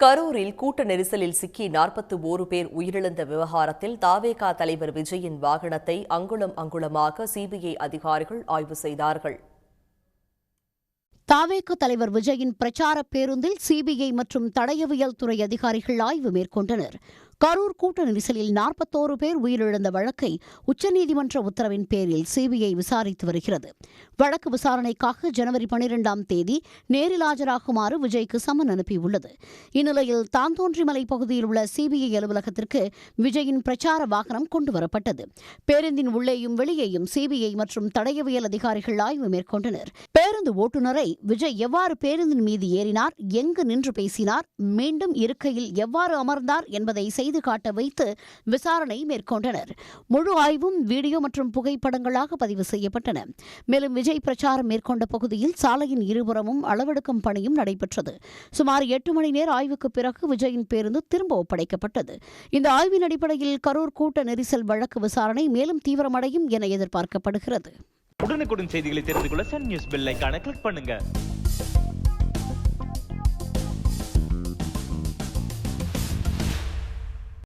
கரூரில் கூட்ட நெரிசலில் சிக்கி 41 பேர் உயிரிழந்த விவகாரத்தில் தவேக தலைவர் விஜயின் வாகனத்தை அங்குலம் அங்குலமாக சிபிஐ அதிகாரிகள் ஆய்வு செய்தார்கள். தவேக தலைவர் விஜயின் பிரச்சார பேருந்தில் சிபிஐ மற்றும் தடயவியல் துறை அதிகாரிகள் ஆய்வு மேற்கொண்டனர். கரூர் கூட்ட நெரிசலில் 41 பேர் உயிரிழந்த வழக்கை உச்சநீதிமன்ற உத்தரவின் பேரில் சிபிஐ விசாரித்து வருகிறது. வழக்கு விசாரணைக்காக ஜனவரி 12ஆம் தேதி நேரில் ஆஜராகுமாறு விஜய்க்கு சம்மன் அனுப்பியுள்ளது. இந்நிலையில் தாந்தோன்றிமலை பகுதியில் உள்ள சிபிஐ அலுவலகத்திற்கு விஜயின் பிரச்சார வாகனம் கொண்டுவரப்பட்டது. பேருந்தின் உள்ளேயும் வெளியேயும் சிபிஐ மற்றும் தடயவியல் அதிகாரிகள் ஆய்வு மேற்கொண்டனர். பேருந்து ஓட்டுநரை விஜய் எவ்வாறு பேருந்தின் மீது ஏறினார், எங்கு நின்று பேசினார், மீண்டும் இருக்கையில் எவ்வாறு அமர்ந்தார் என்பதை செய்து காட்ட வைத்து விசாரணை மேற்கொண்டனர். முழு ஆய்வும் வீடியோ மற்றும் புகைப்படங்களாக பதிவு செய்யப்பட்டன. மேலும் விஜய் பிரச்சாரம் மேற்கொண்ட பகுதியில் சாலையின் இருபுறமும் அளவெடுக்கும் பணியும் நடைபெற்றது. சுமார் 8 மணி நேர ஆய்வுக்கு பிறகு விஜயின் பேருந்து திரும்ப ஒப்படைக்கப்பட்டது. இந்த ஆய்வின் அடிப்படையில் கரூர் கூட்ட நெரிசல் வழக்கு விசாரணை மேலும் தீவிரமடையும் என எதிர்பார்க்கப்படுகிறது. உடனுக்குடன் செய்திகளை தெரிந்து கொள்ள சன் நியூஸ் பெல் ஐகானை கிளிக் பண்ணுங்க.